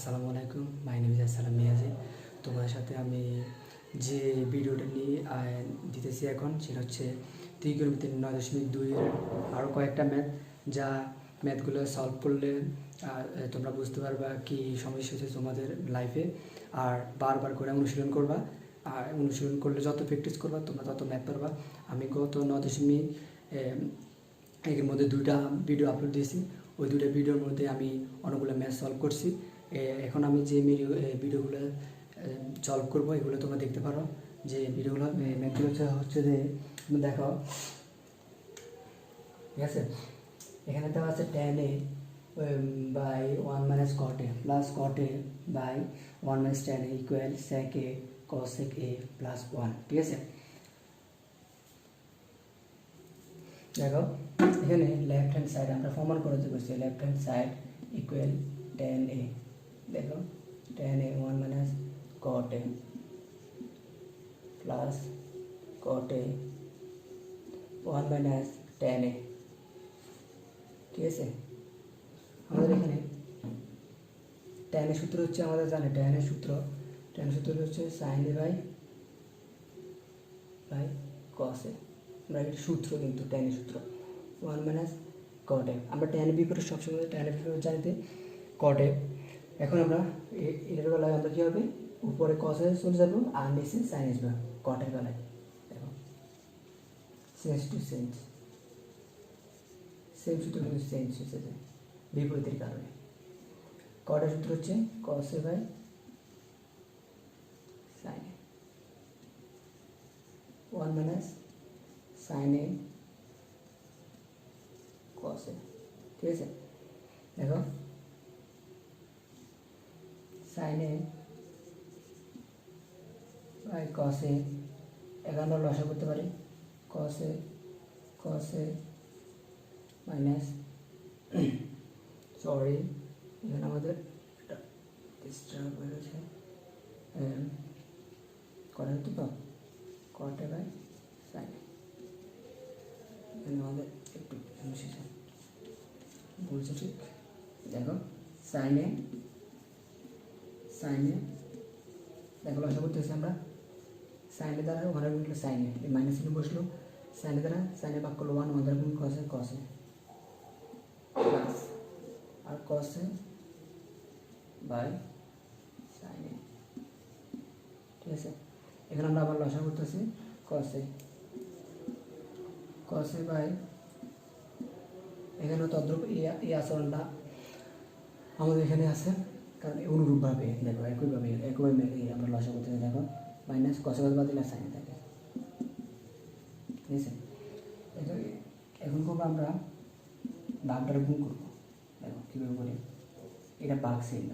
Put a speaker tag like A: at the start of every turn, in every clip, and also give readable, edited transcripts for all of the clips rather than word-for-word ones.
A: আসসালামু আলাইকুম, my name is আসসালাম মিয়াজি। তোমার সাথে আমি যে ভিডিওটা নিয়ে দিতেছি এখন সেটা হচ্ছে ত্রিকোণমিতির 9.2-এর আরও কয়েকটা ম্যাথ, যা ম্যাথগুলো সলভ করলে তোমরা বুঝতে পারবা কী সমস্যা হচ্ছে তোমাদের লাইফে। আর বারবার করে অনুশীলন করবা, আর অনুশীলন করলে যত প্র্যাকটিস করবা তোমরা তত ম্যাথ পারবা। আমি গত 9.1 এর মধ্যে 2টা ভিডিও আপলোড দিয়েছি। ওই 2টা ভিডিওর মধ্যে আমি অনেকগুলো ম্যাথ সলভ করছি। এখন আমি যে ভিডিওগুলো সলভ করবো এগুলো তোমরা দেখতে পারো। যে ভিডিওগুলো ম্যাথগুলো হচ্ছে যে তুমি দেখো, ঠিক আছে। এখানে দেওয়া আছে tan a by 1 - cot a plus cot a by 1 - tan a equal sec a cosec a plus 1, ঠিক আছে। দেখো এখানে লেফট হ্যান্ড সাইড আমরা প্রমাণ করতে বলছি, left hand side equal tan a। দেখো tan a 1 - cot a plus cot a 1 - tan a, ঠিক আছে। আমাদের এখানে tan এর সূত্র হচ্ছে, আমাদের জানে tan এর সূত্র হচ্ছে sin a by cos a। আমরা এটা সূত্র, কিন্তু tan এর সূত্র 1 - cot a। আমরা tan এর বিপরীত সবসময় tan এর বিপরীত জানিতে cot a। এখন আমরা এর বেলায় আমরা কী হবে, উপরে cos a চলে যাবো আর নিচে sin আসবে cot এর বেলায়। দেখো চেঞ্জ টু চেঞ্জ, সেম সূত্র কিন্তু চেঞ্জ হচ্ছে যে বিপরীতের কারণে। cot এর সূত্র হচ্ছে cos a by sin a, 1 - sin a cos a, ঠিক আছে। দেখো sin a by cos a, এখন আমরা লসা করতে পারি cos a মাইনাস সরি, এখানে আমাদের ডিস্টার্ব হয়ে গেছে, কটা হতো তো cot a by sin a। এখানে আমাদের একটু সমস্যা বলছে, ঠিক। দেখো sin a দেখো লসা করতেছি আমরা, sin a দ্বারা 1 গুণ করলে sin a, এই মাইনাস চিহ্ন বসলো, sin a দ্বারা sin a ভাগ করলো 1 দ্বারা গুণ cos a প্লাস আর cos a by sin a, ঠিক আছে। এখানে আমরা আবার লসা করতেছি cos a বাই, এখানে তদ্রূপ এই আচরণটা আমাদের এখানে আছে, কারণ অনুরূপভাবে দেখো একইভাবে আমরা লসা করতেছি। দেখো মাইনাস cos a বাদ দিলে sin a থাকে, ঠিক আছে। এখন করবো আমরা ভাগটার গুণ করবো। দেখো কীভাবে করি, এটা ভাগ চিহ্ন,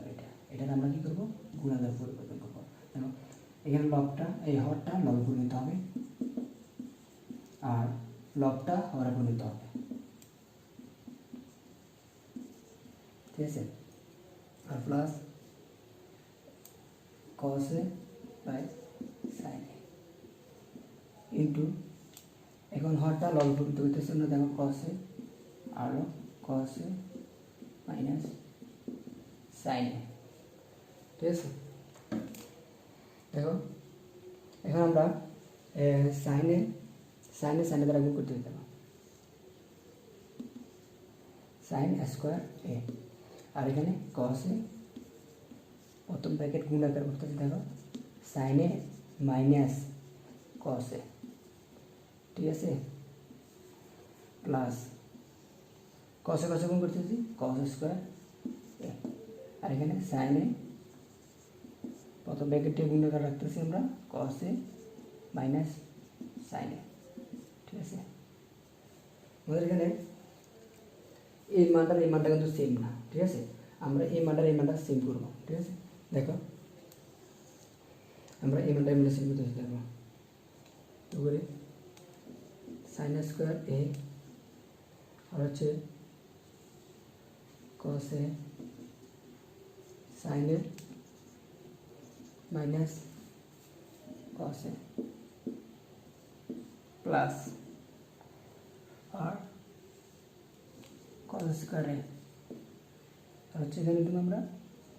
A: এটা আমরা কী করবো, গুণাকারে পরিবর্তন করবো। দেখো এখানে লবটা, এই হরটা লবে পরিণত হবে আর লবটা হরে পরিণত হবে, ঠিক আছে। আর plus cos a by sin a into, এখন হরটা লবে পরিণত করতেছে না, দেখো cos a আরও cos a minus sin a, ঠিক আছে। দেখো এখন আমরা sin a দ্বারা গুণ করতে দিতে sin স্কোয়ার a, আর এখানে cos a প্রথম ব্র্যাকেট গুণ আকার করতেছি। দেখো sin a minus cos a, ঠিক আছে, প্লাস cos a গুণ করতেছি cos স্কোয়ার a, আর এখানে sin a প্রথম ব্র্যাকেটে গুণ আকার রাখতেছি আমরা cos a minus sin a, ঠিক আছে। আমাদের এখানে এই মানটা কিন্তু সেম না, ঠিক আছে। আমরা এই মানটা সেম করবো, ঠিক আছে। দেখো আমরা এই মানটা সেম করতেছি। দেখো তো করে sin স্কোয়ার a আর হচ্ছে cos a sin a minus cos a plus আর cos স্কোয়ার a, আর হচ্ছে এখানে কিন্তু আমরা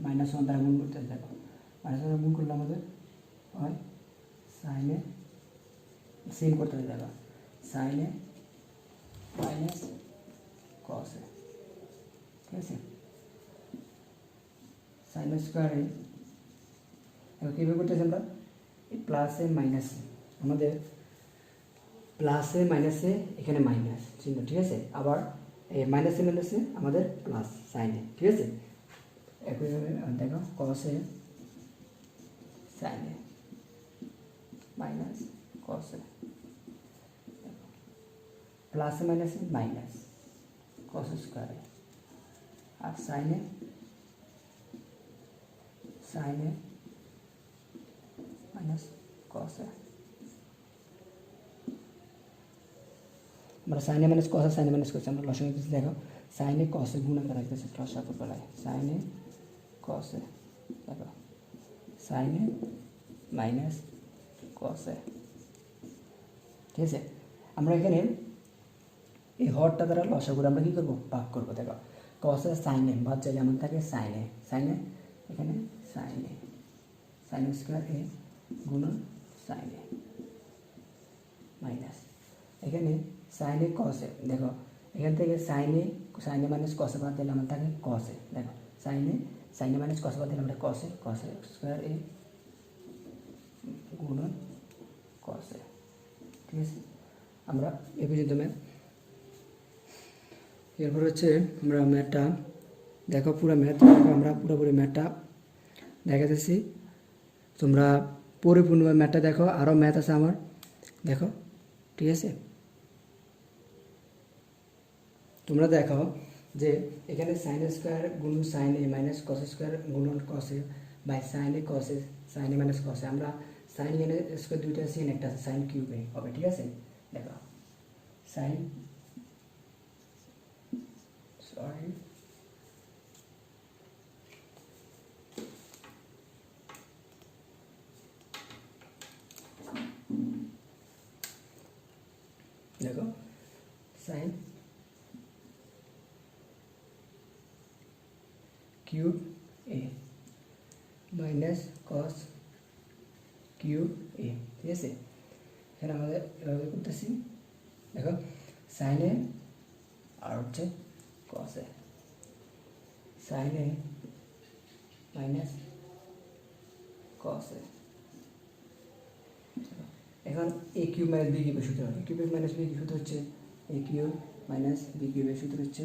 A: -1 দ্বারা গুণ করতে দেখো, -1 দ্বারা গুণ করলে আমাদের হয় সাইনে সিন করতে হবে দেখো, সাইনে মাইনাস কসে, ঠিক আছে। সাইন স্কোয়ারে এবার কীভাবে করতেছি আমরা, এই প্লাসে মাইনাসে, আমাদের প্লাসে মাইনাসে এখানে মাইনাস চিহ্ন, ঠিক আছে। আবার এই মাইনাসে মাইনাসে আমাদের প্লাস সাইনে, ঠিক আছে। একইভাবে দেখো কসে সাইনে মাইনাস কসে, প্লাসে মাইনাসে মাইনাস কস স্কোয়ারে, আর সাইনে সাইনে মাইনাস কসে। আমরা সাইনে মাইনাস কসে সাইনে মাইনাস কসে আমরা লসাগু দিচ্ছি দেখো, সাইনে কসে গুণ আকারে রাখতেছি লসাগু বেলায়, সাইনে কসে দেখো, সাইনে মাইনাস কসে, ঠিক আছে। আমরা এখানে এই হরটা দ্বারা লসাগুর আমরা কী করবো, ভাগ করবো দেখো, কসে সাইনে বাদ যায় যেমন থাকে সাইনে, সাইনে এখানে সাইনে সাইন স্কোয়ার এ গুণন সাইনে মাইনাস এখানে সাইনে কসে দেখো, এখান থেকে সাইনে সাইনে মাইনাস কসে বাদ দিলে আমার থাকে কসে দেখো, সাইনে সাইনে মাইনাস কসে বাদ দিলে আমরা কসে কসে স্কোয়ার এ গুণন কসে, ঠিক আছে। আমরা এ পর্যন্ত ম্যাথ, এরপর হচ্ছে আমরা ম্যাথটা দেখো, পুরো ম্যাথ আমরা পুরোপুরি ম্যাথটা দেখাতেছি, তোমরা পরিপূর্ণভাবে ম্যাথটা দেখো, আরও ম্যাথ আছে আমার দেখো, ঠিক আছে। তোমরা দেখো যে এখানে সাইন স্কোয়ার গুণ সাইন এ মাইনাস কস স্কোয়ার গুণন কসে বাই সাইন এ কসে সাইন এ মাইনাস কসে, আমরা সাইন এ স্কোয়ার দুইটা আছে, একটা আছে সাইন কিউব এ হবে, ঠিক আছে। দেখো সাইন সরি দেখো সাইন কিউব এ মাইনাস কস কিউব এ, ঠিক আছে। এখানে আমাদের এভাবে করতেছি দেখো, সাইনে আর হচ্ছে কসে, সাইনে মাইনাস কসে। এখন এ কিউব মাইনাস বি কিউবের সূত্র, এ কিউব মাইনাস বি কিউব সূত্র হচ্ছে এ কিউব মাইনাস বি কিউবের সূত্র হচ্ছে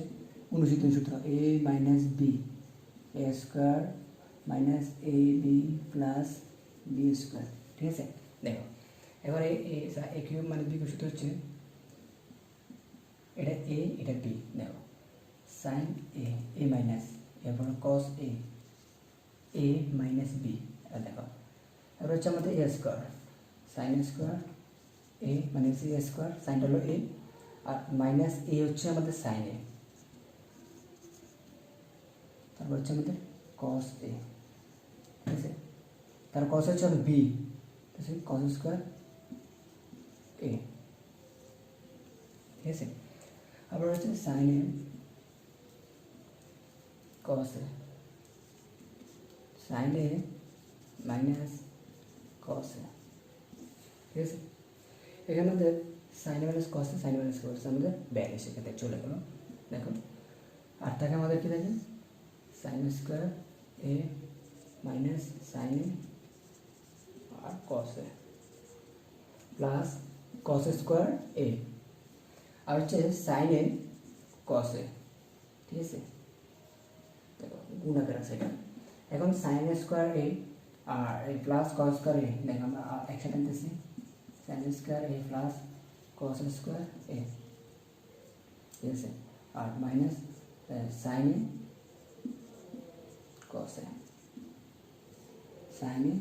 A: অনুসৃতন সূত্র, এ minus B A square minus A B plus B square, ঠিক আছে। দেখো এবার এ কিউব মাইনাস বি কিউব সূত্র হচ্ছে এটা এ এটা বি, দেখো সাইন এ মাইনাস এরপর কস এ মাইনাস বি, দেখো এবার হচ্ছে আমাদের এ স্কোয়ার সাইন স্কোয়ার এ মাইনাস এ স্কোয়ার, সাইনটা হলো এ আর মাইনাস এ হচ্ছে আমাদের সাইন এ, তারপর হচ্ছে আমাদের কস এ, ঠিক আছে। তার কস হচ্ছে আমাদের বি, ঠিক আছে, কস স্কোয়ার এ, ঠিক আছে। আবার হচ্ছে সাইন এ কস এ সাইন এ মাইনাস কস এ, ঠিক আছে। এখানে আমাদের sine minus cos sine minus cos আমাদের ব্যাগ সেখানে চলে গেল, দেখো আর থাকে আমাদের কি থাকে sign square A minus sine A আর কস এ প্লাস কস স্কোয়ার এ আর হচ্ছে সাইন এ কস এ, ঠিক আছে। দেখো গুণাকার আছে এটা, এখন সাইন স্কোয়ার এ আর এই প্লাস কস স্কোয়ার এ, দেখো আমরা একসাথে আনতেছি sine square A plus cos square A, ঠিক আছে, আর মাইনাস সাইন এ কস এ সাইন এ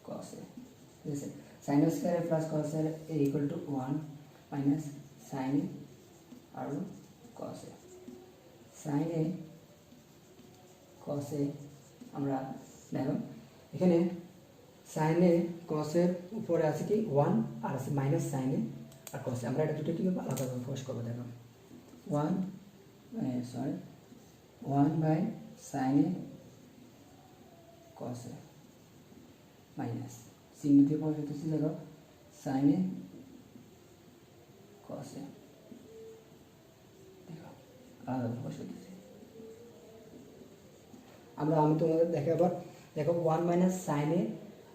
A: কস এ, ঠিক আছে। Sine square A plus cos A equal to 1 minus sine A আর cos A, sine A cos A আমরা দেখো এখানে সাইন এ কস এর উপরে আছে কি 1 আর আছে মাইনাস সাইন এ আর কস এ, আমরা এটা দুটো কি আলাদাভাবে প্রকাশ করবো, দেখো 1 বাই সাইনে কসে মাইনাস চিহ্ন দিয়ে প্রকাশ করতেছি, দেখো সাইনে কসে, দেখো আলাদা প্রকাশ করতেছি আমরা। আমি তোমাদের দেখে আবার দেখো 1 মাইনাস সাইনে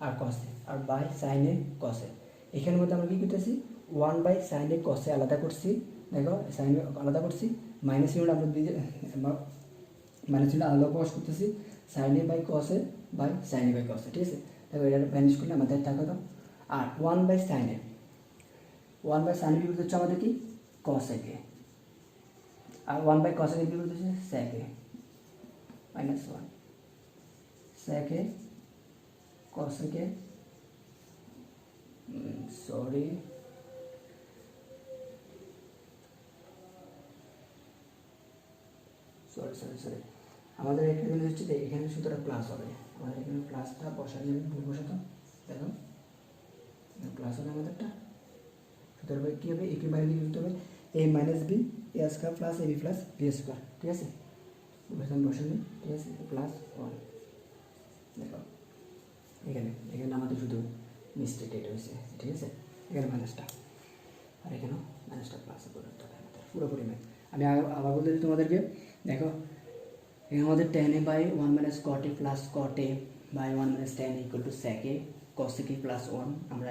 A: আর কসে আর বাই সাইনে কসে, এখানের মধ্যে আমরা কী করতেছি 1 বাই সাইনে কসে আলাদা করছি, দেখো সাইনে আলাদা করছি, মাইনাস চিহ্নটা আমরা মাইনাস চিহ্নটা আলাদা প্রকাশ করতেছি, সাইনে বাই কসে বাই সাইনে বাই কসে, ঠিক আছে। দেখো এটা ম্যানেজ করলে আমাদের থাকো তো। আর 1 বাই সাইনে বিপরীত হচ্ছে আমাদের কি কসেকে, আর 1 বাই কসেকে বিপরীত হচ্ছে সেকে, মাইনাস 1 সেকে কসেকে, সরি আমাদের এখানে হচ্ছে এখানে সূত্রটা প্লাস হবে, আমাদের এখানে প্লাসটা বসা যাবে, ভুল বসাতো, দেখো প্লাস হবে আমাদেরটা, সুতরাং কী হবে একে বাইরে লিখে দিতে হবে এ minus B A square plus A B plus B square, ঠিক আছে বসানো, ঠিক আছে প্লাস 1। দেখো এখানে আমাদের শুধু মিস্টেক এটা হয়েছে, ঠিক আছে, এখানে মাইনাসটা আর এখানেও মাইনাসটা প্লাসে পরিণত হবে আমাদের পুরোপুরি ম্যাথ। আমি আবার বলতে চাই তোমাদেরকে, দেখো এখানে আমাদের tan a by 1 minus cot a plus cot a by 1 minus tan a equal to sec a cos a plus 1, আমরা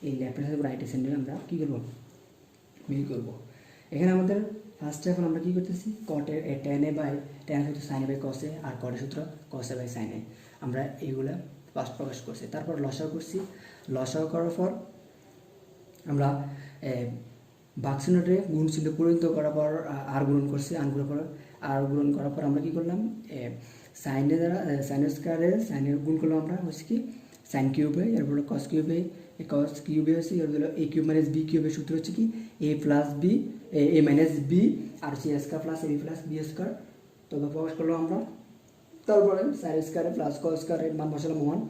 A: এই left hand side right hand সাইডে আমরা কী করবো মিল করবো। এখানে আমাদের ফার্স্টে এখন আমরা কী করতেছি cot a tan a by tan a সূত্র sin a by cos a আর cot a সূত্র cos a by sin a, আমরা এইগুলা ফার্স্ট প্রকাশ করছি। তারপর লসাগু করছি, লসাগু করার পর আমরা বাক্সনোটে গুণ চিহ্ন পরিণত করার পর আর গ্রহণ করছি, আর গ্রহণ করার পর আমরা কী করলাম সাইনের দ্বারা সাইনের স্কোয়ারে সাইনের গুণ করলাম আমরা হচ্ছে কি সাইন কিউবে, এরপর কস কিউবে, কস কিউবে হচ্ছে এর হলো এ কিউব মাইনাস বি কিউবের সূত্র হচ্ছে কি এ plus B A minus B আর হচ্ছে এ square plus A B plus B square, তবে প্রকাশ করলাম আমরা। তারপরে সাইন স্কোয়ারে প্লাস কস স্কোয়ারের মান বসালাম 1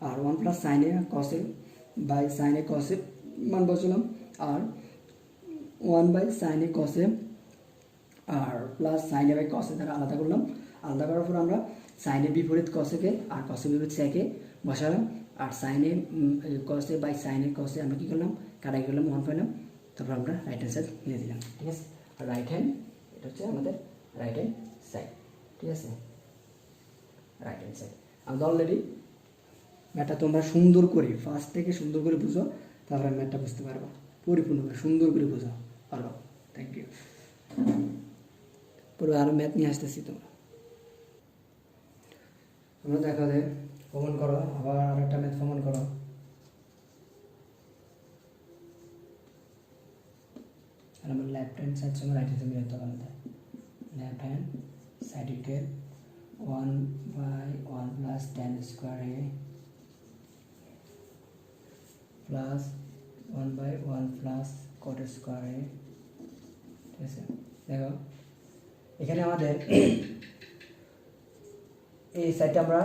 A: আর 1 প্লাস সাইনে কসে বাই সাইনে কসে মান বসালাম আর 1 বাই সাইনে কসে আর প্লাস সাইনে বাই কসে দ্বারা আলাদা করলাম। আলাদা করার পর আমরা সাইনের বিপরীত কসেকে আর কসের বিপরীত সেকে বসালাম আর সাইনে কসে বাই সাইনের কসে আমরা কী করলাম কাটাই করলাম 1 পাইলাম। তারপর আমরা রাইট হ্যান্ড সাইড নিয়ে দিলাম, ঠিক আছে। আর রাইট হ্যান্ড এটা হচ্ছে আমাদের রাইট হ্যান্ড সাইড, ঠিক আছে রাইট হ্যান্ড সাইড। আমাদের অলরেডি ম্যাথটা তোমরা সুন্দর করে ফার্স্ট থেকে সুন্দর করে বুঝো, তারপরে ম্যাথটা বুঝতে পারবা পরিপূর্ণভাবে সুন্দর করে বুঝো পারো। Thank you. পরে আরও ম্যাথ নিয়ে আসতেছি, তোমরা দেখো যে প্রমাণ করো, আবার আরেকটা ম্যাথ প্রমাণ করো। আর আমার লেফট হ্যান্ড সাইড সঙ্গে রাইট হ্যান্ড সাইড মিলাতে হবে আমাদের। Left hand side equal 1 by 1 plus tan square a plus 1 by 1 plus cot square a, ঠিক আছে। দেখো এখানে আমাদের এই সাইডটা আমরা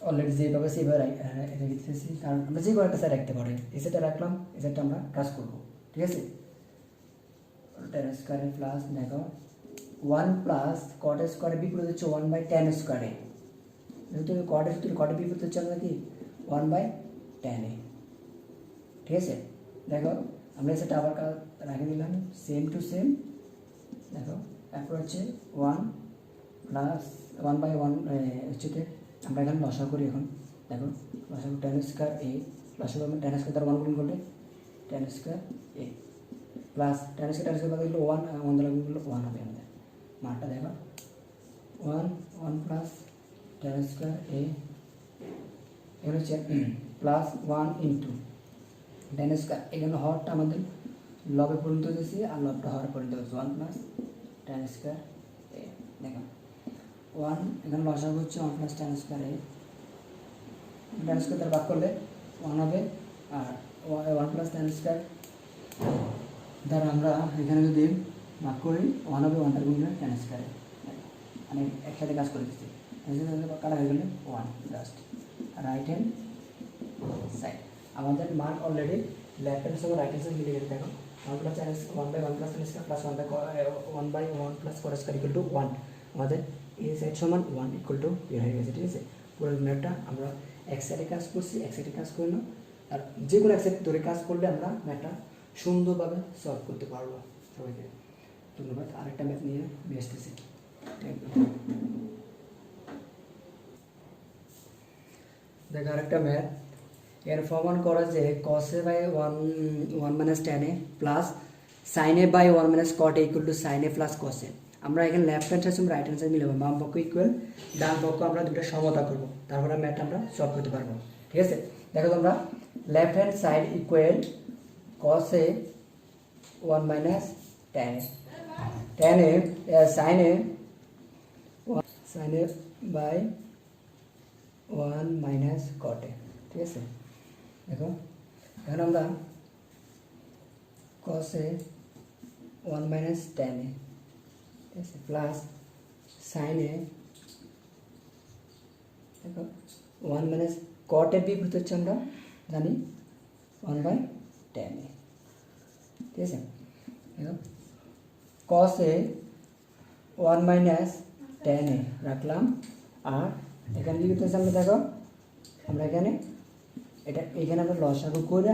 A: অলরেডি যেভাবে সেইভাবে রেখে দিতেছি, কারণ আমরা যে কোনো একটা সাইড রাখতে পারি, এই সাইডটা রাখলাম, এই সাইডটা আমরা কাজ করবো, ঠিক আছে। tan স্কোয়ারে প্লাস দেখো 1 প্লাস cot স্কোয়ারের বিপরীত হচ্ছে 1 বাই tan স্কোয়ারে, যেহেতু cot এর বিপরীত হচ্ছে আমরা কি 1 বাই tan a, ঠিক আছে। দেখো আমরা সেটা আবার রেখে দিলাম সেম টু সেম। দেখো এরপর হচ্ছে 1 প্লাস 1 বাই 1 হচ্ছে আমরা এখানে লসাগু করি। এখন দেখো লসাগু tan স্কোয়ার a লসাগু আমরা tan স্কোয়ার দ্বারা 1 গুণ করলে tan square a plus tan square বাদ দিলে 1 দ্বারা গুণ করলে 1 হবে আমাদের মানটা। দেখো 1 প্লাস tan স্কোয়ার a এখানে হচ্ছে প্লাস 1 ইন্টু tan স্কোয়ার, এখানে হরটা আমাদের লবে পরিণত হয়েছে আর লবটা হরে পরিণত হয়েছে 1 প্লাস tan স্কোয়ার a। দেখো 1 এখানে লসাগু হচ্ছে 1 plus tan square a, tan square দ্বারা ভাগ করলে 1 হবে আর 1 প্লাস tan স্কোয়ার দ্বারা আমরা এখানে যদি ভাগ করি 1 হবে 1টার গুণ tan স্কোয়ারে, মানে একসাথে কাজ করে দিচ্ছি, কাটা হয়ে গেলে 1 জাস্ট। রাইট হ্যান্ড সাইড আমাদের মান অলরেডি লেফট হ্যান্ড সঙ্গে রাইট হ্যান্ড সাইড মিলে গেছে। দেখো 1 by 1 plus tan square plus 1 by 1 plus cot square equal to 1 আমাদের এ সাইড সমান 1 ইকুয়াল টু বের হয়ে গেছে, ঠিক আছে। পুরো ম্যাথটা আমরা এক সাইডে কাজ করছি, এক সাইডে কাজ করি না, আর যে কোনো এক সাইড ধরে কাজ করলে আমরা ম্যাথটা সুন্দরভাবে সলভ করতে পারবো। সবাইকে ধন্যবাদ। আরেকটা ম্যাথ নিয়ে আসতেছি। দেখো আরেকটা ম্যাথ, এর প্রমাণ করা যে cos a by 1 minus tan a plus sin a by 1 minus cot a equal to sin a plus cos a। আমরা এখানে left hand side right hand side মিলাবো, বাম পক্ষ ইকুয়াল ডান পক্ষ আমরা দুটো সমতা করব, তারপরে ম্যাথটা আমরা সলভ করতে পারবো, ঠিক আছে। দেখো তোমরা left hand side equal cos a 1 minus tan a, tan a sin a by 1 minus cot a, ঠিক আছে। দেখো এখন আমরা cos a 1 minus tan a, ঠিক আছে, প্লাস sin a, দেখো 1 মাইনাস cot এর বিপরীত হচ্ছে আমরা জানি 1 বাই tan a, ঠিক আছে। দেখো cos a 1 minus tan a রাখলাম, আর এখানে কি করতেছে আমরা, দেখো আমরা এখানে এখানে আমরা লসাগু করে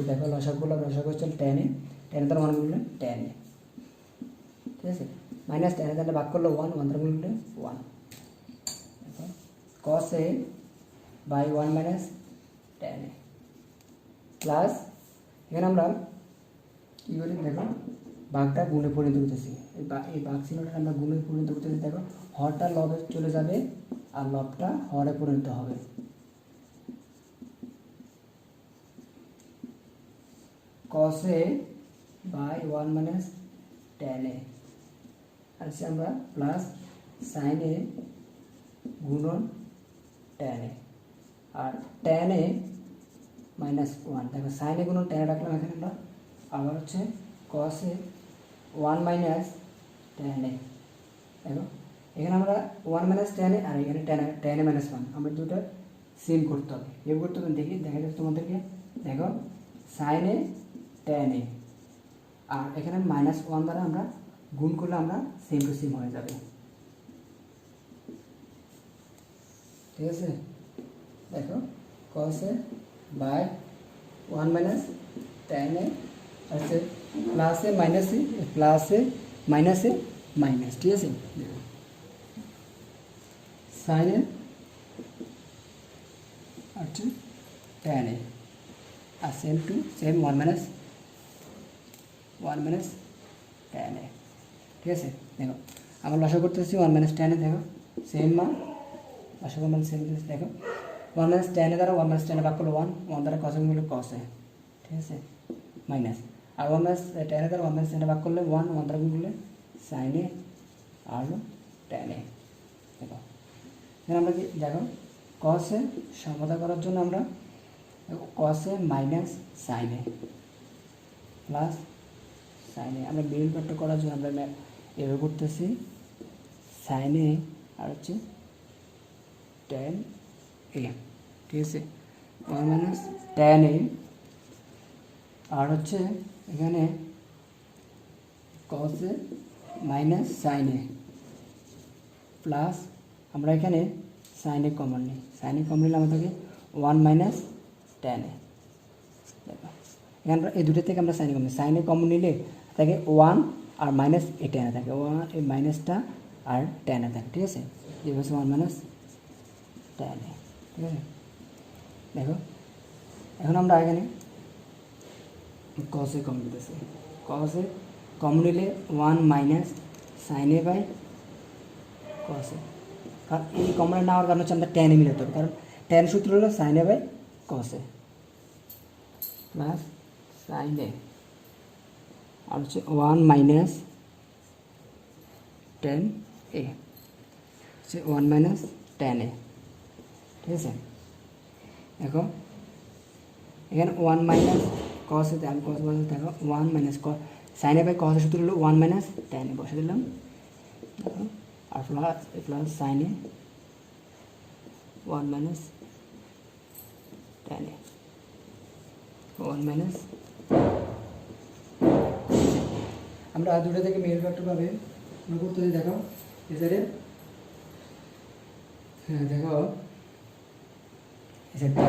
A: দেখো লসাগু হচ্ছে tan a, tan তার মান করলে tan a, ঠিক আছে, মাইনাস tan এ ভাগ করলে 1 তার মান করলে 1, cos a by 1 minus tan a plus এখানে আমরা কী করি, দেখো ভাগটা গুণে পরিণত করতেছি, এই ভাগ চিহ্নটা আমরা গুণে পরিণত করতেছি। দেখো হরটা লবে চলে যাবে আর লবটা হরে পরিণত হবে, cos a by 1 minus tan a আর আমরা প্লাস sin a গুণন tan a আর tan a মাইনাস 1। দেখো sin a গুণন tan a রাখলাম এখানে আমরা, আবার হচ্ছে cos a 1 minus tan a। দেখো এখানে আমরা 1 মাইনাস tan a আর এখানে tan a মাইনাস 1, আমরা দুটো সেম করতে হবে, এভাবে করতে হবে। দেখা যাচ্ছে তোমাদেরকে, দেখো sin a tan a আর এখানে মাইনাস 1 দ্বারা আমরা গুণ করলে আমরা সেম টু সেম হয়ে যাবে, ঠিক আছে। দেখো cos a by 1 minus tan a আছে plus a minus a plus a minus a minus, ঠিক আছে। sin a আচ্ছা tan a আর same to same 1 minus tan a, ঠিক আছে। দেখো আমরা লসাগু করতেছি 1 মাইনাস tan a, দেখো সেম মান লসাগু মান সেম, দেখো 1 মাইনাস tan a দ্বারা 1 মাইনাস tan a ভাগ করলে 1 দ্বারা cos a গুণ করলে cos a, ঠিক আছে, মাইনাস আর 1 মাইনাস tan a দ্বারা 1 মাইনাস tan a ভাগ করলে 1 দ্বারা গুণ করলে sin a আর tan a। দেখো এখানে আমরা কি দেখো cos a সমতা করার জন্য আমরা cos a minus sin a plus sin a, আমরা মিডল পার্টটা করার জন্য আমরা এভাবে করতেছি sin a আর হচ্ছে tan a, ঠিক আছে, 1 মাইনাস tan a আর হচ্ছে এখানে cos a minus sin a plus আমরা এখানে sin a কমন নিই, sin a কমন নিলে আমাদেরকে 1 মাইনাস tan a। দেখো এখানে এই দুটো থেকে আমরা sin a কমন নিই, sin a কমন নিলে থাকে 1 আর মাইনাস এ tan a থাকে, 1 এই মাইনাসটা আর tan a থাকে, ঠিক আছে, এই হচ্ছে 1 মাইনাস tan a, ঠিক আছে। দেখো এখন আমরা এখানে cos a কমন নিতেছি, cos a কমন নিলে 1 minus sin a by cos a, কারণ এই কমন নেওয়ার কারণ হচ্ছে আমরা tan a মিলাতে হবে, কারণ tan সূত্র হলো sin a by cos a plus sin a আর হচ্ছে 1 মাইনাস tan a হচ্ছে 1 মাইনাস tan a, ঠিক আছে। দেখো এখানে 1 মাইনাস cos a, আমি cos বলতে দেখো 1 minus sin a by cos a সূত্র হলো 1 মাইনাস tan a বসে দিলাম, দেখো আর plus sin a 1 minus tan a 1 minus, আমরা দুটো থেকে মিডল ফ্যাক্টর পাবে করতে দেখো এই সাইডে, হ্যাঁ দেখো এই সাইডে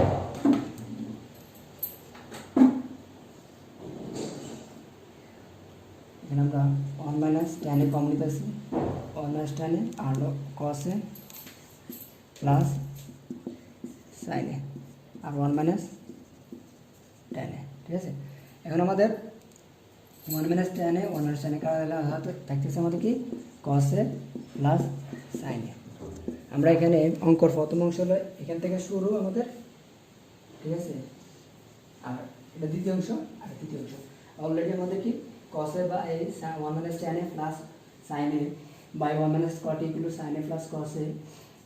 A: এখানে আমরা 1 মাইনাস tan এ কম নিতেছি, 1 মাইনাস tan এ আর হলো cos এ প্লাস sin এ আর 1 মাইনাস tan এ, ঠিক আছে। এখন আমাদের 1 মাইনাস tan এ 1 মাইনাস tan এ কাটা হাতে থাকতেছে আমাদের কি cos এ প্লাস sin এ। আমরা এখানে অঙ্কর প্রথম অংশ হলো এখান থেকে শুরু আমাদের, ঠিক আছে, আর এটা দ্বিতীয় অংশ আর তৃতীয় অংশ। অলরেডি আমাদের কি cos এ বা এই 1 minus tan a plus sin a by 1 minus cot a equal sin a plus cos a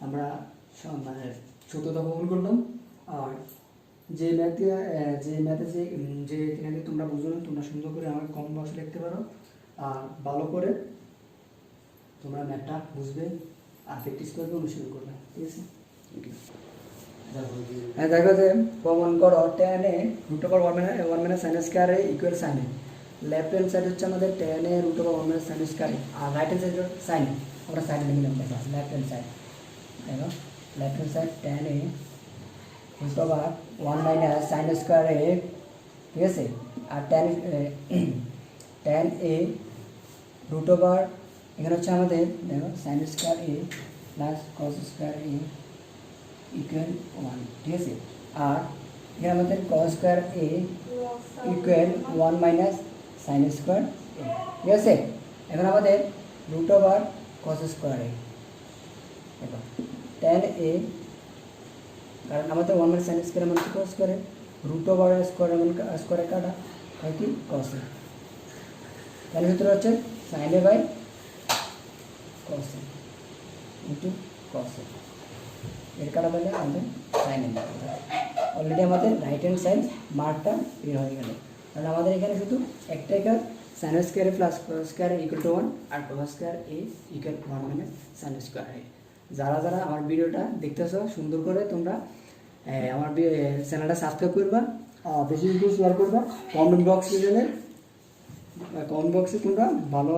A: আমরা মানে সূত্রটা প্রমাণ করলাম। আর যে ম্যাথে যে এখানে তোমরা বুঝো না, তোমরা সুন্দর করে আমাকে কমেন্ট বক্সে লিখতে পারো, আর ভালো করে তোমরা ম্যাথটা বুঝবে আর প্র্যাকটিস করবে, অনুশীলন করবে, ঠিক আছে। হ্যাঁ দেখো যে প্রমাণ করো tan A √1 minus sin square A equal sin A. Left hand side হচ্ছে আমাদের tan এ √1 মাইনাস sin স্কয়ার এ, আর রাইট হ্যান্ড সাইড sin এ। আমরা sin এ নিলাম দেখো লেফট হ্যান্ড সাইড, দেখো লেফট হ্যান্ড সাইড tan এ √1 মাইনাস sin স্কয়ার এ, ঠিক আছে। আর tan এ √, এখানে হচ্ছে আমাদের দেখো sin square A plus cos square A equal 1, ঠিক আছে। আর এখানে আমাদের cos square A equal 1 minus sin square এ, ঠিক আছে। এখন আমাদের √cos স্কয়ার এ দেখো tan এ, কারণ আমাদের 1 মাইনাস sin স্কয়ার মানে cos স্কয়ার এ, √স্কয়ার মানে স্কয়ারে কাটা হয় কি cos এ, তাহলে সূত্র হচ্ছে sin a by cos a into cos a, এর কাটা তাহলে আমাদের sin এ। অলরেডি আমাদের রাইট হ্যান্ড সাইড মার্কটা বের হয়ে গেল, কারণ আমাদের এখানে শুধু একটাই কাজ sin square A plus cos square A equal to 1 আর cos square A equal 1 minus sin square A. যারা যারা আমার ভিডিওটা দেখতেছো সুন্দর করে তোমরা আমার চ্যানেলটা সাবস্ক্রাইব করবা, বেশি বেশি শেয়ার করবা, কমেন্ট বক্সে তোমরা ভালো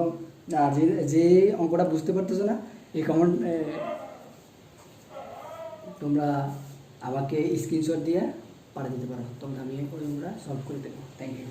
A: যে অঙ্কটা বুঝতে পারতেছো না এই কমেন্ট তোমরা আমাকে স্ক্রিনশট দিয়ে পাঠিয়ে দিতে পারো, তোমরা আমি ওই অঙ্কটা সলভ করে দেবো। Thank you.